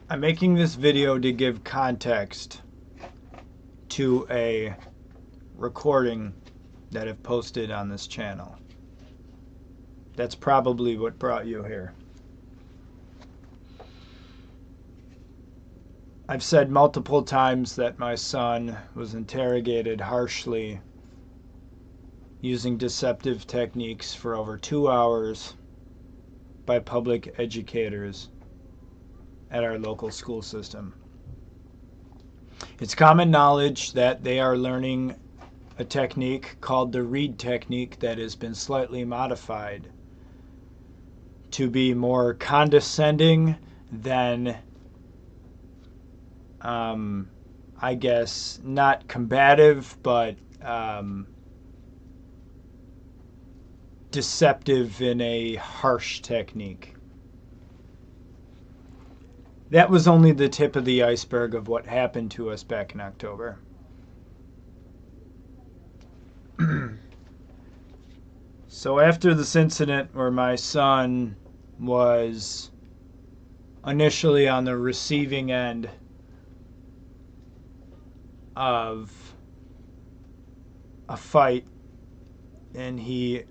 I'm making this video to give context to a recording that I've posted on this channel. That's probably what brought you here. I've said multiple times that my son was interrogated harshly using deceptive techniques for over 2 hours by public educators at our local school system. It's common knowledge that they are learning a technique called the read technique that has been slightly modified to be more condescending than, I guess, not combative, but deceptive in a harsh technique. That was only the tip of the iceberg of what happened to us back in October. So after this incident where my son was initially on the receiving end of a fight and he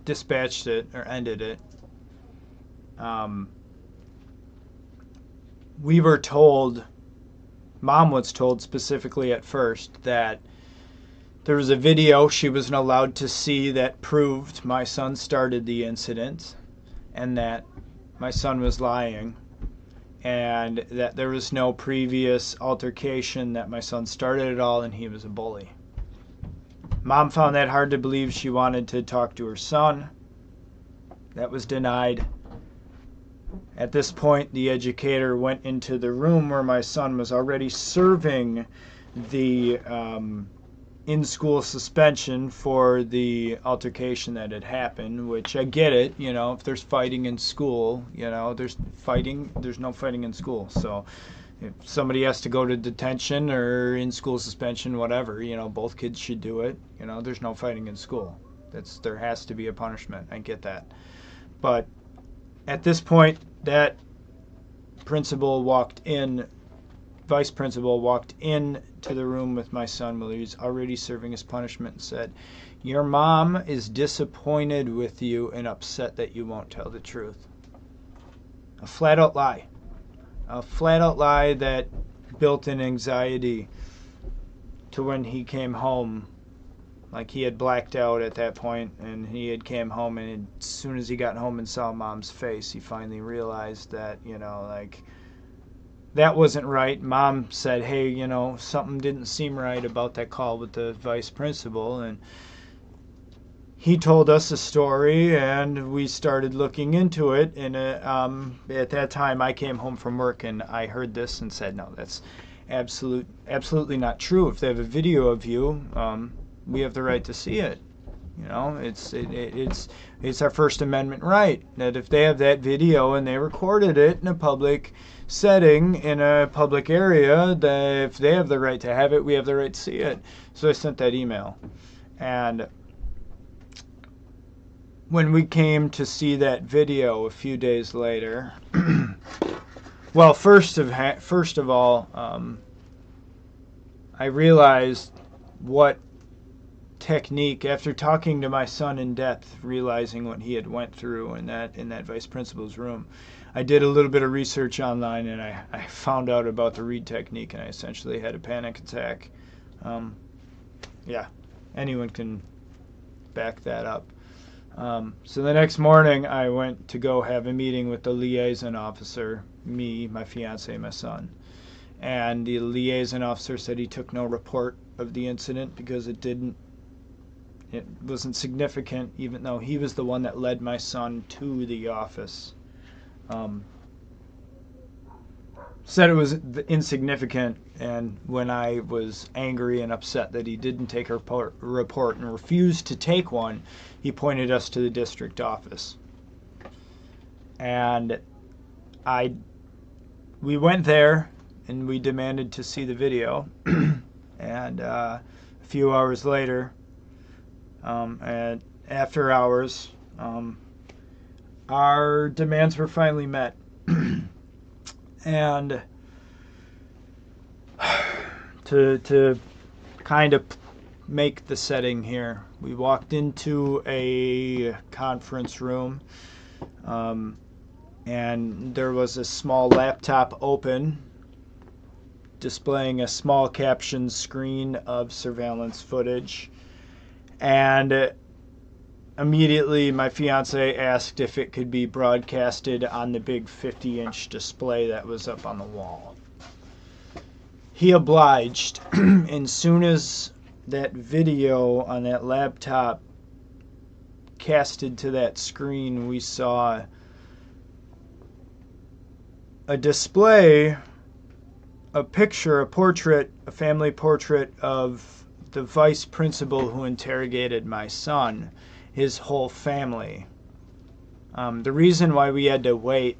dispatched it or ended it, we were told, Mom was told specifically at first, that there was a video she wasn't allowed to see that proved my son started the incident and that my son was lying and that there was no previous altercation, that my son started it all and he was a bully. Mom found that hard to believe. She wanted to talk to her son. That was denied. At this point, the educator went into the room where my son was already serving the in-school suspension for the altercation that had happened, which I get it, if there's fighting in school, there's no fighting in school. So if somebody has to go to detention or in-school suspension, whatever, both kids should do it. There's no fighting in school. There has to be a punishment. I get that. But at this point, that vice principal walked in to the room with my son while he was already serving his punishment and said, "Your mom is disappointed with you and upset that you won't tell the truth." A flat-out lie. A flat-out lie that built in anxiety to when he came home. Like, he had blacked out at that point, and he had came home, and as soon as he got home and saw Mom's face, he finally realized that, that wasn't right. Mom said, hey, something didn't seem right about that call with the vice principal, and he told us a story, and we started looking into it, and at that time, I came home from work, and I heard this and said, no, that's absolutely not true. If they have a video of you, we have the right to see it. It's our First Amendment right that if they have that video and they recorded it in a public setting in a public area, that if they have the right to have it, we have the right to see it. So I sent that email, and when we came to see that video a few days later, well, first of all, I realized what technique, after talking to my son in depth, realizing what he had went through in that vice principal's room. I did a little bit of research online, and I found out about the read technique, and I essentially had a panic attack. Yeah, anyone can back that up. So the next morning, I went to go have a meeting with the liaison officer, me, my fiance, my son. And the liaison officer said he took no report of the incident because it wasn't significant, even though he was the one that led my son to the office. Said it was insignificant, and when I was angry and upset that he didn't take a report and refused to take one, he pointed us to the district office. And we went there, and we demanded to see the video. And a few hours later, and after hours, our demands were finally met. And To kind of make the setting here, we walked into a conference room, and there was a small laptop open displaying a small caption screen of surveillance footage. And immediately my fiance asked if it could be broadcasted on the big 50-inch display that was up on the wall. He obliged, and soon as that video on that laptop casted to that screen, we saw a display, a picture, a portrait, a family portrait of the vice principal who interrogated my son, his whole family. The reason why we had to wait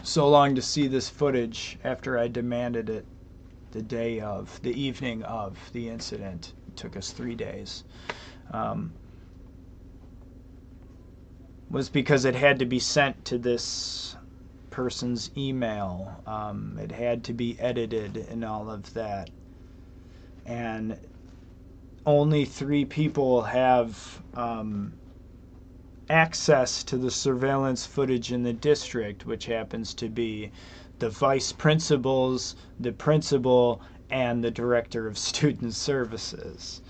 so long to see this footage after I demanded it the evening of the incident, it took us 3 days, was because it had to be sent to this person's email. It had to be edited and all of that. And only 3 people have access to the surveillance footage in the district, which happens to be the vice principals, the principal, and the director of student services.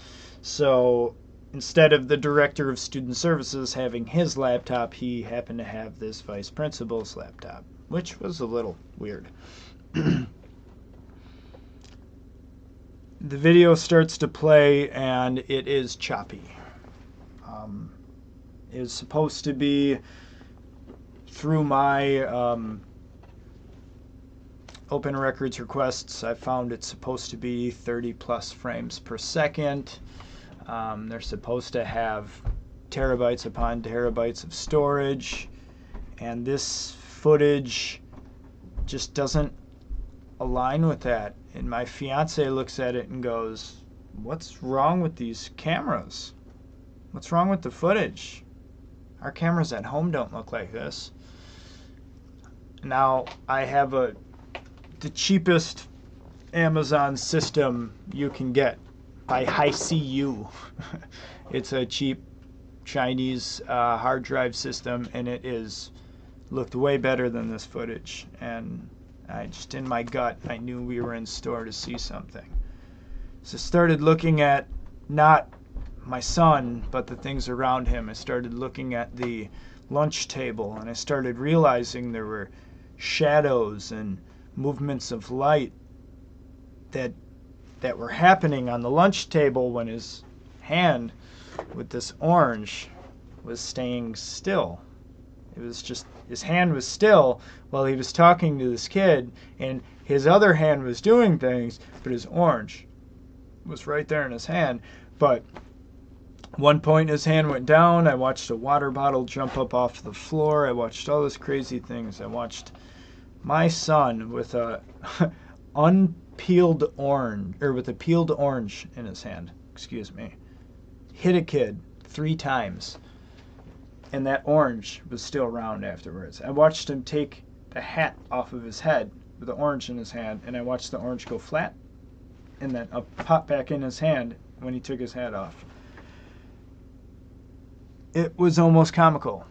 So instead of the director of student services having his laptop, he happened to have this vice principal's laptop, which was a little weird. The video starts to play, and it is choppy. It was supposed to be, through my open records requests, I found it's supposed to be 30 plus frames per second. They're supposed to have terabytes upon terabytes of storage, and this footage just doesn't align with that. And my fiance looks at it and goes, "What's wrong with these cameras? What's wrong with the footage? Our cameras at home don't look like this." Now, I have the cheapest Amazon system you can get by HiCU. It's a cheap Chinese hard drive system, and it looked way better than this footage. And I just, in my gut, I knew we were in store to see something. So I started looking at not my son, but the things around him. I started looking at the lunch table, and I started realizing there were shadows and movements of light that were happening on the lunch table when his hand with this orange was staying still. It was just, his hand was still while he was talking to this kid, and his other hand was doing things, but his orange was right there in his hand. But one point his hand went down. I watched a water bottle jump up off the floor. I watched all these crazy things. I watched my son with a unpeeled orange, or with a peeled orange in his hand, hit a kid 3 times, and that orange was still round afterwards. I watched him take the hat off of his head with the orange in his hand, and I watched the orange go flat and then pop back in his hand when he took his hat off. It was almost comical.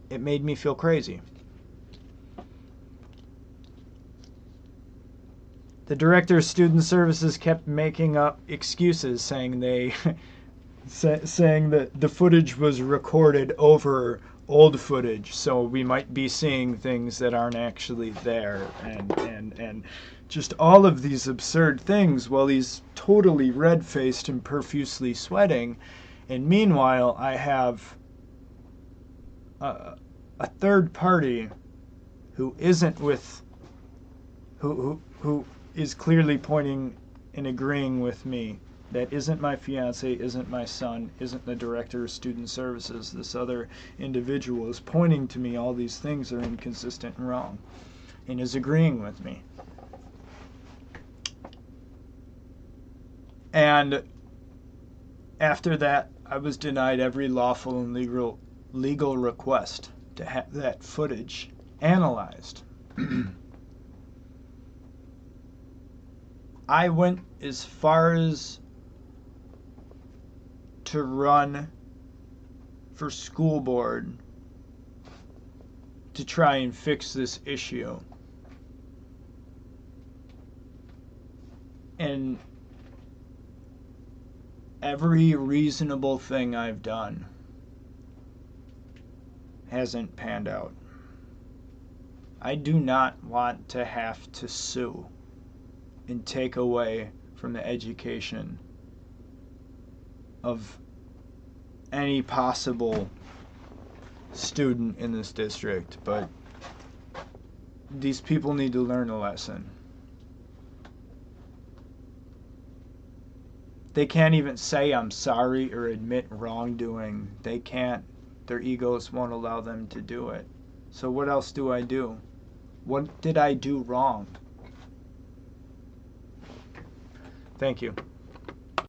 It made me feel crazy. The director of student services kept making up excuses, saying saying that the footage was recorded over old footage, so we might be seeing things that aren't actually there, and just all of these absurd things while he's totally red-faced and profusely sweating. And meanwhile, I have a third party who isn't with, who is clearly pointing and agreeing with me. That isn't my fiance, isn't my son, isn't the director of student services. This other individual is pointing to me all these things are inconsistent and wrong, and is agreeing with me. And after that, I was denied every lawful and legal request to have that footage analyzed. I went as far as to run for school board to try and fix this issue. And every reasonable thing I've done hasn't panned out. I do not want to have to sue and take away from the education of any possible student in this district, but these people need to learn a lesson. They can't even say I'm sorry or admit wrongdoing. They can't. Their egos won't allow them to do it. So what else do I do? What did I do wrong? Thank you.